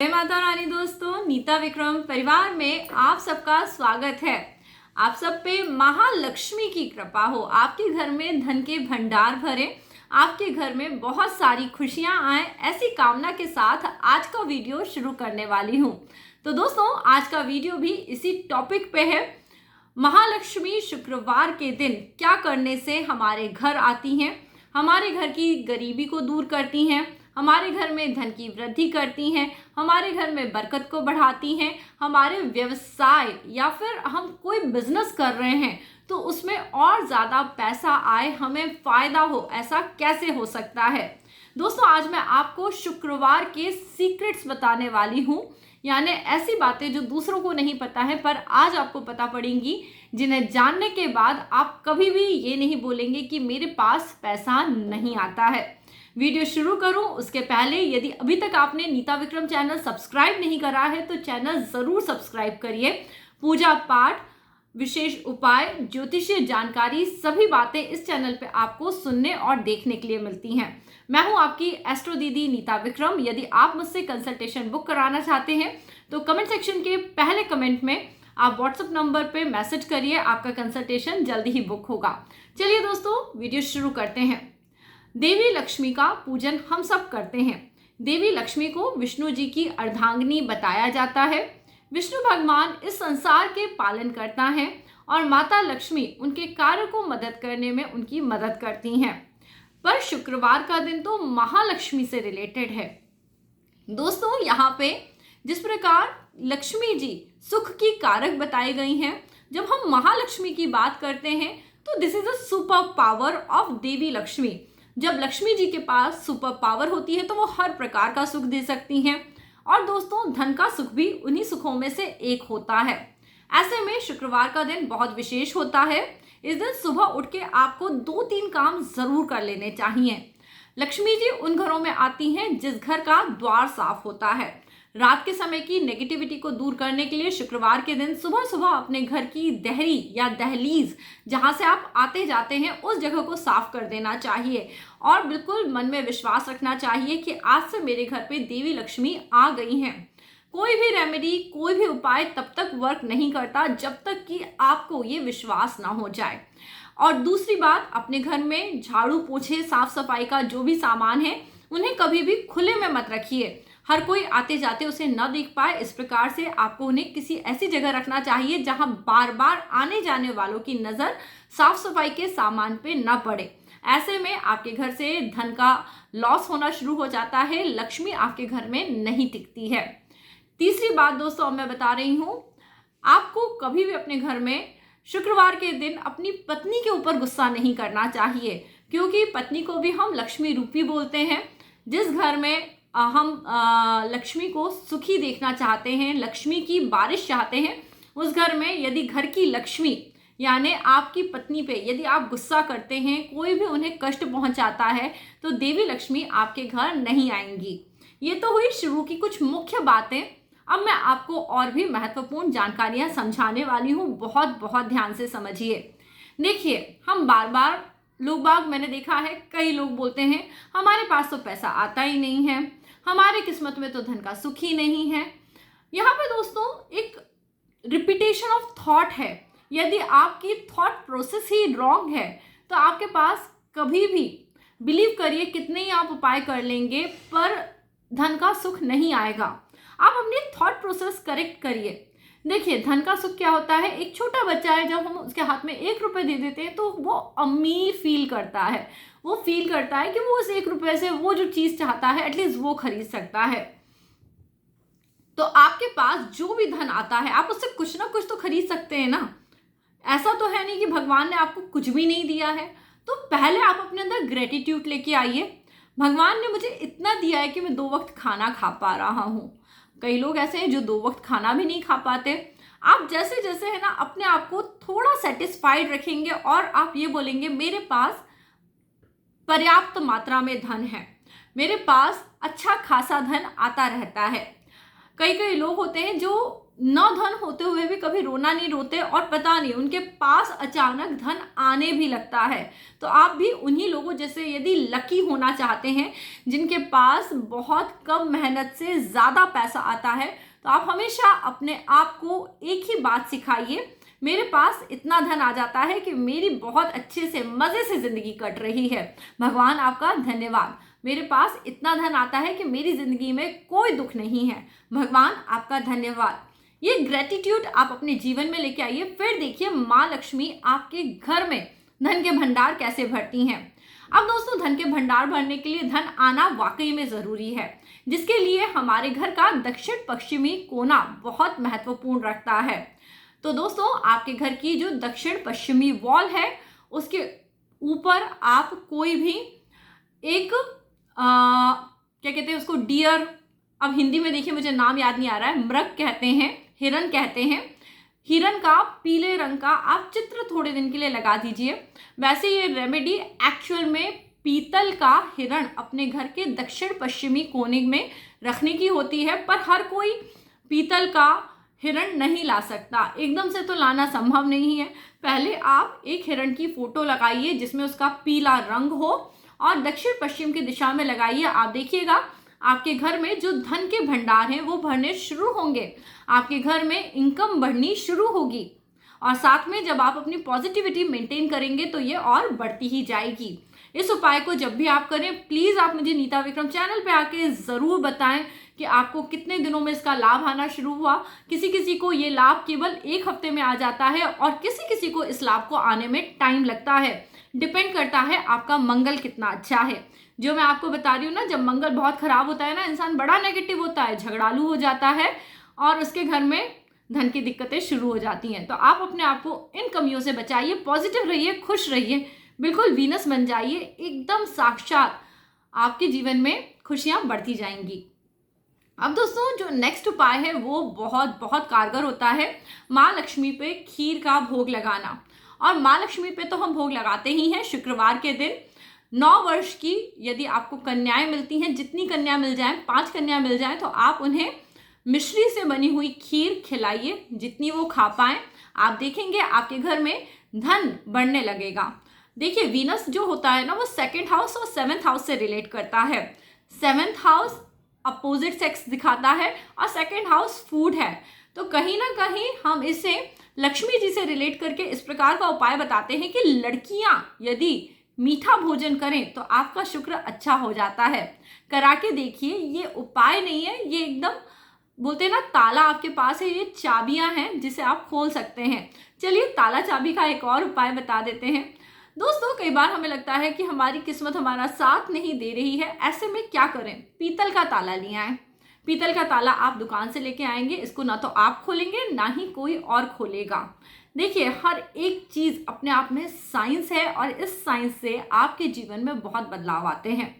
जय माता रानी दोस्तों, नीता विक्रम परिवार में आप सबका स्वागत है। आप सब पे महालक्ष्मी की कृपा हो, आपके घर में धन के भंडार भरे, आपके घर में बहुत सारी खुशियां आए, ऐसी कामना के साथ आज का वीडियो शुरू करने वाली हूं। तो दोस्तों, आज का वीडियो भी इसी टॉपिक पे है। महालक्ष्मी शुक्रवार के दिन क्या करने से हमारे घर आती हैं, हमारे घर की गरीबी को दूर करती हैं, हमारे घर में धन की वृद्धि करती हैं, हमारे घर में बरकत को बढ़ाती हैं, हमारे व्यवसाय या फिर हम कोई बिजनेस कर रहे हैं तो उसमें और ज़्यादा पैसा आए, हमें फ़ायदा हो, ऐसा कैसे हो सकता है। दोस्तों, आज मैं आपको शुक्रवार के सीक्रेट्स बताने वाली हूँ, यानी ऐसी बातें जो दूसरों को नहीं पता है पर आज आपको पता पड़ेंगी, जिन्हें जानने के बाद आप कभी भी ये नहीं बोलेंगे कि मेरे पास पैसा नहीं आता है। वीडियो शुरू करूं उसके पहले यदि अभी तक आपने नीता विक्रम चैनल सब्सक्राइब नहीं करा है तो चैनल ज़रूर सब्सक्राइब करिए। पूजा पाठ, विशेष उपाय, ज्योतिषीय जानकारी, सभी बातें इस चैनल पे आपको सुनने और देखने के लिए मिलती हैं। मैं हूं आपकी एस्ट्रो दीदी नीता विक्रम। यदि आप मुझसे कंसल्टेशन बुक कराना चाहते हैं तो कमेंट सेक्शन के पहले कमेंट में आप व्हाट्सएप नंबर पे मैसेज करिए, आपका कंसल्टेशन जल्दी ही बुक होगा। चलिए दोस्तों, वीडियो शुरू करते हैं। देवी लक्ष्मी का पूजन हम सब करते हैं। देवी लक्ष्मी को विष्णु जी की अर्धांगिनी बताया जाता है। विष्णु भगवान इस संसार के पालन करता है और माता लक्ष्मी उनके कार्य को मदद करने में उनकी मदद करती हैं। पर शुक्रवार का दिन तो महालक्ष्मी से रिलेटेड है। दोस्तों, यहाँ पे जिस प्रकार लक्ष्मी जी सुख की कारक बताई गई हैं, जब हम महालक्ष्मी की बात करते हैं तो this is a super power of Devi Lakshmi. जब लक्ष्मी जी के पास सुपर पावर होती है तो वो हर प्रकार का सुख दे सकती हैं। और दोस्तों, धन का सुख भी उन्हीं सुखों में से एक होता है। ऐसे में शुक्रवार का दिन बहुत विशेष होता है। इस दिन सुबह उठ के आपको 2-3 काम जरूर कर लेने चाहिए। लक्ष्मी जी उन घरों में आती हैं जिस घर का द्वार साफ होता है। रात के समय की नेगेटिविटी को दूर करने के लिए शुक्रवार के दिन सुबह सुबह अपने घर की देहरी या दहलीज, जहां से आप आते जाते हैं, उस जगह को साफ कर देना चाहिए और बिल्कुल मन में विश्वास रखना चाहिए कि आज से मेरे घर पे देवी लक्ष्मी आ गई हैं। कोई भी रेमेडी, कोई भी उपाय तब तक वर्क नहीं करता जब तक कि आपको ये विश्वास ना हो जाए। और दूसरी बात, अपने घर में झाड़ू पोछे, साफ सफाई का जो भी सामान है उन्हें कभी भी खुले में मत रखिए। हर कोई आते जाते उसे न देख पाए, इस प्रकार से आपको उन्हें किसी ऐसी जगह रखना चाहिए जहां बार बार आने जाने वालों की नज़र साफ सफाई के सामान पे न पड़े। ऐसे में आपके घर से धन का लॉस होना शुरू हो जाता है, लक्ष्मी आपके घर में नहीं टिकती है। तीसरी बात दोस्तों, अब मैं बता रही हूँ, आपको कभी भी अपने घर में शुक्रवार के दिन अपनी पत्नी के ऊपर गुस्सा नहीं करना चाहिए, क्योंकि पत्नी को भी हम लक्ष्मी रूपी बोलते हैं। जिस घर में हम लक्ष्मी को सुखी देखना चाहते हैं, लक्ष्मी की बारिश चाहते हैं, उस घर में यदि घर की लक्ष्मी यानी आपकी पत्नी पे यदि आप गुस्सा करते हैं, कोई भी उन्हें कष्ट पहुंचाता है, तो देवी लक्ष्मी आपके घर नहीं आएंगी। ये तो हुई शुरू की कुछ मुख्य बातें। अब मैं आपको और भी महत्वपूर्ण जानकारियां समझाने वाली हूँ, बहुत बहुत ध्यान से समझिए। देखिए, हम बार बार मैंने देखा है, कई लोग बोलते हैं हमारे पास तो पैसा आता ही नहीं है, हमारे किस्मत में तो धन का सुख ही नहीं है। यहाँ पे दोस्तों एक रिपीटेशन ऑफ थॉट है। यदि आपकी थॉट प्रोसेस ही रॉन्ग है तो आपके पास कभी भी, बिलीव करिए, कितने ही आप उपाय कर लेंगे पर धन का सुख नहीं आएगा। आप अपनी थॉट प्रोसेस करेक्ट करिए। देखिए, धन का सुख क्या होता है, एक छोटा बच्चा है, जब हम उसके हाथ में 1 रुपये दे देते हैं तो वो अमीर फील करता है। वो फील करता है कि वो उस 1 रुपये से वो जो चीज़ चाहता है एटलीस्ट वो खरीद सकता है। तो आपके पास जो भी धन आता है आप उससे कुछ ना कुछ तो खरीद सकते हैं ना। ऐसा तो है नहीं कि भगवान ने आपको कुछ भी नहीं दिया है। तो पहले आप अपने अंदर ग्रेटिट्यूड लेके आइए। भगवान ने मुझे इतना दिया है कि मैं 2 वक्त खाना खा पा रहा हूँ। कई लोग ऐसे हैं जो 2 वक्त खाना भी नहीं खा पाते। आप जैसे जैसे है ना अपने आप को थोड़ा सेटिस्फाइड रखेंगे और आप ये बोलेंगे मेरे पास पर्याप्त मात्रा में धन है, मेरे पास अच्छा खासा धन आता रहता है। कई कई लोग होते हैं जो न धन होते हुए भी कभी रोना नहीं रोते और पता नहीं उनके पास अचानक धन आने भी लगता है। तो आप भी उन्हीं लोगों जैसे यदि लकी होना चाहते हैं जिनके पास बहुत कम मेहनत से ज़्यादा पैसा आता है, तो आप हमेशा अपने आप को एक ही बात सिखाइए, मेरे पास इतना धन आ जाता है कि मेरी बहुत अच्छे से मज़े से ज़िंदगी कट रही है, भगवान आपका धन्यवाद। मेरे पास इतना धन आता है कि मेरी ज़िंदगी में कोई दुख नहीं है, भगवान आपका धन्यवाद। ये ग्रेटिट्यूड आप अपने जीवन में लेके आइए, फिर देखिए माँ लक्ष्मी आपके घर में धन के भंडार कैसे भरती हैं। अब दोस्तों, धन के भंडार भरने के लिए धन आना वाकई में ज़रूरी है, जिसके लिए हमारे घर का दक्षिण पश्चिमी कोना बहुत महत्वपूर्ण रखता है। तो दोस्तों, आपके घर की जो दक्षिण पश्चिमी वॉल है उसके ऊपर आप कोई भी एक क्या कहते हैं उसको, डियर, अब हिंदी में देखिए मुझे नाम याद नहीं आ रहा है, मृग कहते हैं, हिरन कहते हैं, हिरन का पीले रंग का आप चित्र थोड़े दिन के लिए लगा दीजिए। वैसे ये रेमेडी एक्चुअल में पीतल का हिरण अपने घर के दक्षिण पश्चिमी कोने में रखने की होती है, पर हर कोई पीतल का हिरण नहीं ला सकता, एकदम से तो लाना संभव नहीं है। पहले आप एक हिरण की फोटो लगाइए जिसमें उसका पीला रंग हो और दक्षिण पश्चिम की दिशा में लगाइए। आप देखिएगा आपके घर में जो धन के भंडार हैं वो भरने शुरू होंगे, आपके घर में इनकम बढ़नी शुरू होगी और साथ में जब आप अपनी पॉजिटिविटी मेंटेन करेंगे तो ये और बढ़ती ही जाएगी। इस उपाय को जब भी आप करें, प्लीज़ आप मुझे नीता विक्रम चैनल पे आके ज़रूर बताएं कि आपको कितने दिनों में इसका लाभ आना शुरू हुआ। किसी किसी को ये लाभ केवल 1 हफ्ते में आ जाता है और किसी किसी को इस लाभ को आने में टाइम लगता है। डिपेंड करता है आपका मंगल कितना अच्छा है। जो मैं आपको बता रही हूँ ना, जब मंगल बहुत खराब होता है ना, इंसान बड़ा नेगेटिव होता है, झगड़ालू हो जाता है और उसके घर में धन की दिक्कतें शुरू हो जाती हैं। तो आप अपने आप को इन कमियों से बचाइए, पॉजिटिव रहिए, खुश रहिए, बिल्कुल वीनस बन जाइए, एकदम साक्षात आपके जीवन में खुशियाँ बढ़ती जाएंगी। अब दोस्तों, जो नेक्स्ट उपाय है वो बहुत बहुत कारगर होता है, माँ लक्ष्मी पे खीर का भोग लगाना। और माँ लक्ष्मी पे तो हम भोग लगाते ही हैं शुक्रवार के दिन। 9 वर्ष की यदि आपको कन्याएं मिलती हैं, जितनी कन्या मिल जाए, 5 कन्या मिल जाए, तो आप उन्हें मिश्री से बनी हुई खीर खिलाइए, जितनी वो खा पाएँ। आप देखेंगे आपके घर में धन बढ़ने लगेगा। देखिए, वीनस जो होता है ना, वो 2nd हाउस और 7th हाउस से रिलेट करता है। 7th हाउस अपोजिट सेक्स दिखाता है और 2nd हाउस फूड है। तो कहीं ना कहीं हम इसे लक्ष्मी जी से रिलेट करके इस प्रकार का उपाय बताते हैं कि लड़कियां यदि मीठा भोजन करें तो आपका शुक्र अच्छा हो जाता है। करा के देखिए, ये उपाय नहीं है, ये एकदम बोलते हैं ना ताला आपके पास है, ये चाबियां हैं जिसे आप खोल सकते हैं। चलिए ताला चाबी का एक और उपाय बता देते हैं। दोस्तों, कई बार हमें लगता है कि हमारी किस्मत हमारा साथ नहीं दे रही है, ऐसे में क्या करें? पीतल का ताला ले आएं। पीतल का ताला आप दुकान से लेके आएंगे, इसको ना तो आप खोलेंगे ना ही कोई और खोलेगा। देखिए, हर एक चीज़ अपने आप में साइंस है और इस साइंस से आपके जीवन में बहुत बदलाव आते हैं।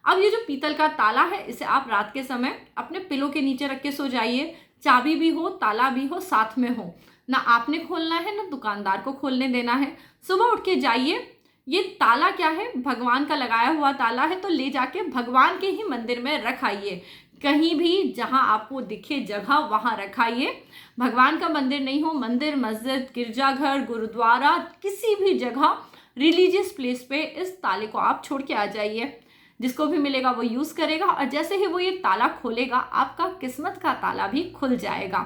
अब ये जो पीतल का ताला है, इसे आप रात के समय अपने पिलो के नीचे रख के सो जाइए। चाबी भी हो, ताला भी हो, साथ में हो, ना आपने खोलना है ना दुकानदार को खोलने देना है। सुबह उठ के जाइए, ये ताला क्या है, भगवान का लगाया हुआ ताला है, तो ले जाके भगवान के ही मंदिर में रखाइए। कहीं भी जहां आपको दिखे जगह वहां रखाइए। भगवान का मंदिर नहीं हो, मंदिर, मस्जिद, गिरजाघर, गुरुद्वारा, किसी भी जगह रिलीजियस प्लेस पे इस ताले को आप छोड़ के आ जाइए। जिसको भी मिलेगा वो यूज़ करेगा और जैसे ही वो ये ताला खोलेगा, आपका किस्मत का ताला भी खुल जाएगा।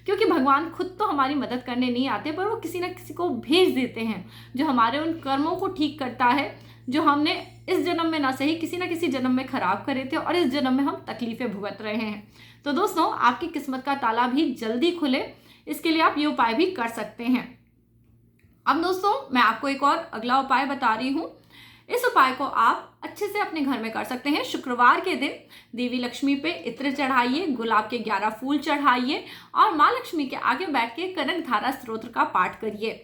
क्योंकि भगवान खुद तो हमारी मदद करने नहीं आते, पर वो किसी न किसी को भेज देते हैं जो हमारे उन कर्मों को ठीक करता है जो हमने इस जन्म में ना सही किसी न किसी जन्म में खराब करे थे और इस जन्म में हम तकलीफें भुगत रहे हैं। तो दोस्तों, आपकी किस्मत का ताला भी जल्दी खुले, इसके लिए आप ये उपाय भी कर सकते हैं। अब दोस्तों, मैं आपको एक और अगला उपाय बता रही हूँ। इस उपाय को आप अच्छे से अपने घर में कर सकते हैं। शुक्रवार के दिन देवी लक्ष्मी पे इत्र चढ़ाइए, गुलाब के 11 फूल चढ़ाइए और माँ लक्ष्मी के आगे बैठ के कनक धारा स्तोत्र का पाठ करिए।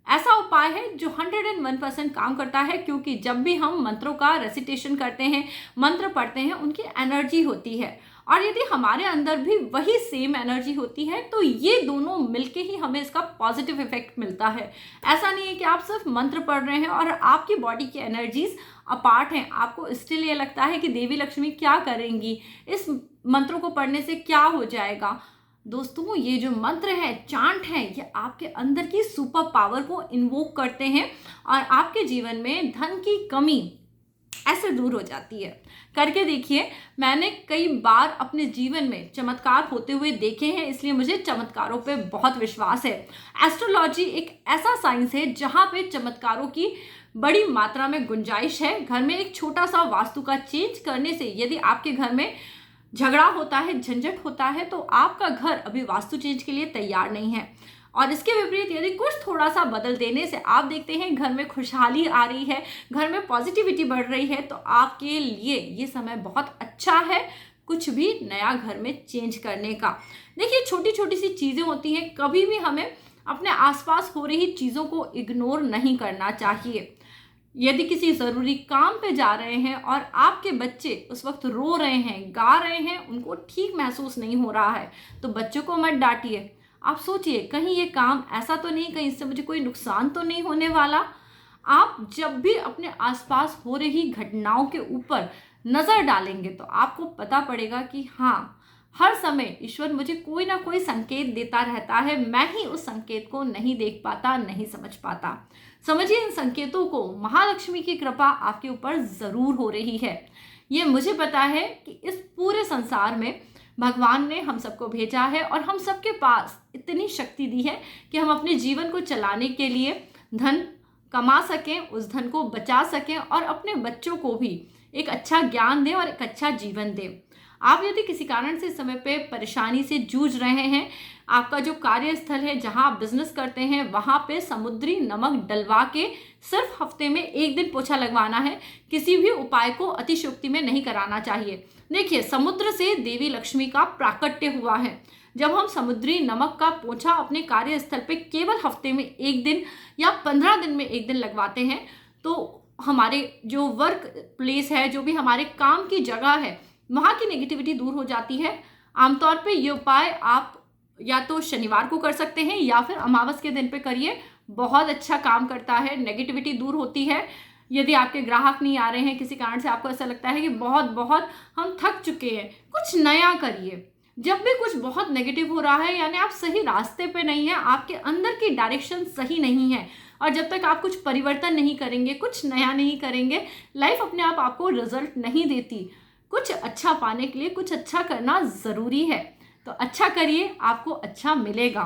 ऐसा उपाय है जो 101% काम करता है, क्योंकि जब भी हम मंत्रों का रेसिटेशन करते हैं, मंत्र पढ़ते हैं, उनकी एनर्जी होती है और यदि हमारे अंदर भी वही सेम एनर्जी होती है तो ये दोनों मिलके ही हमें इसका पॉजिटिव इफेक्ट मिलता है। ऐसा नहीं है कि आप सिर्फ मंत्र पढ़ रहे हैं और आपकी बॉडी की एनर्जीज अपार्ट हैं, आपको स्टिल ये लगता है कि देवी लक्ष्मी क्या करेंगी, इस मंत्रों को पढ़ने से क्या हो जाएगा। दोस्तों ये जो मंत्र है, चांट है, ये आपके अंदर की सुपर पावर को इन्वोक करते हैं और आपके जीवन में धन की कमी ऐसे दूर हो जाती है। करके देखिए, मैंने कई बार अपने जीवन में चमत्कार होते हुए देखे हैं, इसलिए मुझे चमत्कारों पे बहुत विश्वास है। एस्ट्रोलॉजी एक ऐसा साइंस है जहाँ पे चमत्कारों की बड़ी मात्रा में गुंजाइश है। घर में एक छोटा सा वास्तु का चेंज करने से यदि आपके घर में झगड़ा होता है, झंझट होता है, तो आपका घर अभी वास्तु चेंज के लिए तैयार नहीं है। और इसके विपरीत यदि कुछ थोड़ा सा बदल देने से आप देखते हैं घर में खुशहाली आ रही है, घर में पॉजिटिविटी बढ़ रही है, तो आपके लिए ये समय बहुत अच्छा है कुछ भी नया घर में चेंज करने का। देखिए, छोटी छोटी सी चीज़ें होती हैं, कभी भी हमें अपने आसपास हो रही चीज़ों को इग्नोर नहीं करना चाहिए। यदि किसी ज़रूरी काम पे जा रहे हैं और आपके बच्चे उस वक्त रो रहे हैं, गा रहे हैं, उनको ठीक महसूस नहीं हो रहा है, तो बच्चों को मत डांटिए। आप सोचिए, कहीं ये काम ऐसा तो नहीं, कहीं इससे मुझे कोई नुकसान तो नहीं होने वाला। आप जब भी अपने आसपास हो रही घटनाओं के ऊपर नज़र डालेंगे तो आपको पता पड़ेगा कि हाँ, हर समय ईश्वर मुझे कोई ना कोई संकेत देता रहता है, मैं ही उस संकेत को नहीं देख पाता, नहीं समझ पाता। समझिए, इन संकेतों को महालक्ष्मी की कृपा आपके ऊपर ज़रूर हो रही है। ये मुझे पता है कि इस पूरे संसार में भगवान ने हम सबको भेजा है और हम सबके पास इतनी शक्ति दी है कि हम अपने जीवन को चलाने के लिए धन कमा सकें, उस धन को बचा सकें और अपने बच्चों को भी एक अच्छा ज्ञान दें और एक अच्छा जीवन दें। आप यदि किसी कारण से इस समय पे परेशानी से जूझ रहे हैं, आपका जो कार्यस्थल है, जहां आप बिजनेस करते हैं, वहां पे समुद्री नमक डलवा के सिर्फ हफ्ते में 1 दिन पोछा लगवाना है। किसी भी उपाय को अतिशयोक्ति में नहीं कराना चाहिए। देखिए, समुद्र से देवी लक्ष्मी का प्राकट्य हुआ है। जब हम समुद्री नमक का पोछा अपने कार्यस्थल पे केवल हफ्ते में 1 दिन या 15 दिन में 1 दिन लगवाते हैं, तो हमारे जो वर्क प्लेस है, जो भी हमारे काम की जगह है, वहाँ की नेगेटिविटी दूर हो जाती है। आमतौर पे ये उपाय आप या तो शनिवार को कर सकते हैं या फिर अमावस के दिन पे करिए, बहुत अच्छा काम करता है, नेगेटिविटी दूर होती है। यदि आपके ग्राहक नहीं आ रहे हैं, किसी कारण से आपको ऐसा लगता है कि बहुत हम थक चुके हैं, कुछ नया करिए। जब भी कुछ बहुत नेगेटिव हो रहा है, यानी आप सही रास्ते पे नहीं है, आपके अंदर की डायरेक्शन सही नहीं है, और जब तक आप कुछ परिवर्तन नहीं करेंगे, कुछ नया नहीं करेंगे, लाइफ अपने आप आपको रिजल्ट नहीं देती। कुछ अच्छा पाने के लिए कुछ अच्छा करना ज़रूरी है, तो अच्छा करिए, आपको अच्छा मिलेगा।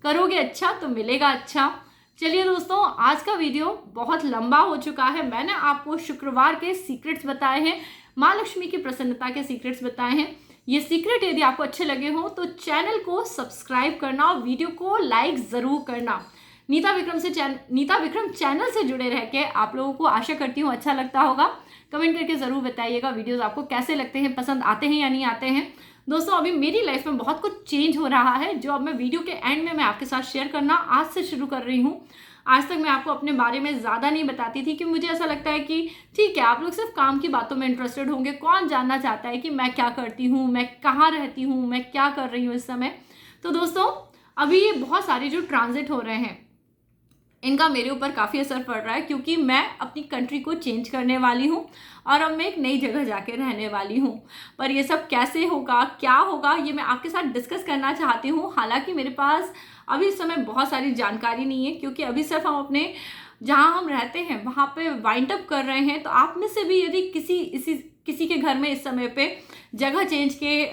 करोगे अच्छा तो मिलेगा अच्छा। चलिए दोस्तों, आज का वीडियो बहुत लंबा हो चुका है। मैंने आपको शुक्रवार के सीक्रेट्स बताए हैं, माँ लक्ष्मी की प्रसन्नता के सीक्रेट्स बताए हैं। ये सीक्रेट यदि आपको अच्छे लगे हो तो चैनल को सब्सक्राइब करना और वीडियो को लाइक ज़रूर करना। नीता विक्रम चैनल से जुड़े रह के आप लोगों को आशा करती हूँ अच्छा लगता होगा। कमेंट करके ज़रूर बताइएगा वीडियोस आपको कैसे लगते हैं, पसंद आते हैं या नहीं आते हैं। दोस्तों, अभी मेरी लाइफ में बहुत कुछ चेंज हो रहा है, जो अब मैं वीडियो के एंड में मैं आपके साथ शेयर करना आज से शुरू कर रही हूँ। आज तक मैं आपको अपने बारे में ज़्यादा नहीं बताती थी कि मुझे ऐसा लगता है कि ठीक है, आप लोग सिर्फ काम की बातों में इंटरेस्टेड होंगे, कौन जानना चाहता है कि मैं क्या करती हूँ, मैं कहाँ रहती हूँ, मैं क्या कर रही हूँ इस समय। तो दोस्तों, अभी ये बहुत सारे जो ट्रांजिट हो रहे हैं, इनका मेरे ऊपर काफ़ी असर पड़ रहा है, क्योंकि मैं अपनी कंट्री को चेंज करने वाली हूँ और अब मैं एक नई जगह जाके रहने वाली हूँ। पर ये सब कैसे होगा, क्या होगा, ये मैं आपके साथ डिस्कस करना चाहती हूँ। हालांकि मेरे पास अभी इस समय बहुत सारी जानकारी नहीं है, क्योंकि अभी सिर्फ हम अपने जहाँ हम रहते हैं वहाँ पे वाइंड अप कर रहे हैं। तो आप में से भी यदि किसी के घर में इस समय पे जगह चेंज के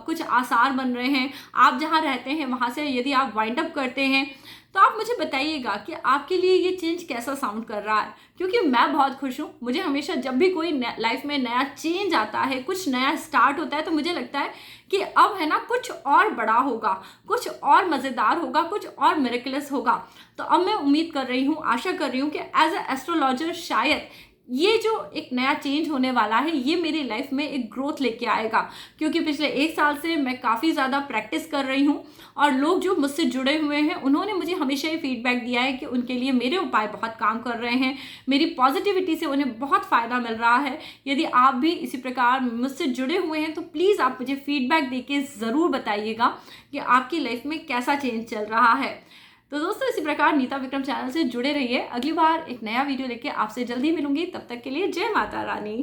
कुछ आसार बन रहे हैं, आप जहाँ रहते हैं वहाँ से यदि आप वाइंड अप करते हैं, तो आप मुझे बताइएगा कि आपके लिए ये चेंज कैसा साउंड कर रहा है, क्योंकि मैं बहुत खुश हूँ। मुझे हमेशा जब भी कोई लाइफ में नया चेंज आता है, कुछ नया स्टार्ट होता है, तो मुझे लगता है कि अब है ना कुछ और बड़ा होगा, कुछ और मज़ेदार होगा, कुछ और मिरेकलस होगा। तो अब मैं उम्मीद कर रही हूँ, आशा कर रही हूँ कि एज अ एस्ट्रोलॉजर शायद ये जो एक नया चेंज होने वाला है, ये मेरी लाइफ में एक ग्रोथ लेके आएगा। क्योंकि पिछले 1 साल से मैं काफ़ी ज़्यादा प्रैक्टिस कर रही हूँ और लोग जो मुझसे जुड़े हुए हैं उन्होंने मुझे हमेशा ही फीडबैक दिया है कि उनके लिए मेरे उपाय बहुत काम कर रहे हैं, मेरी पॉजिटिविटी से उन्हें बहुत फ़ायदा मिल रहा है। यदि आप भी इसी प्रकार मुझसे जुड़े हुए हैं तो प्लीज़ आप मुझे फीडबैक दे के ज़रूर बताइएगा कि आपकी लाइफ में कैसा चेंज चल रहा है। तो दोस्तों, इसी प्रकार नीता विक्रम चैनल से जुड़े रहिए। अगली बार एक नया वीडियो लेके आपसे जल्दी मिलूंगी। तब तक के लिए जय माता रानी।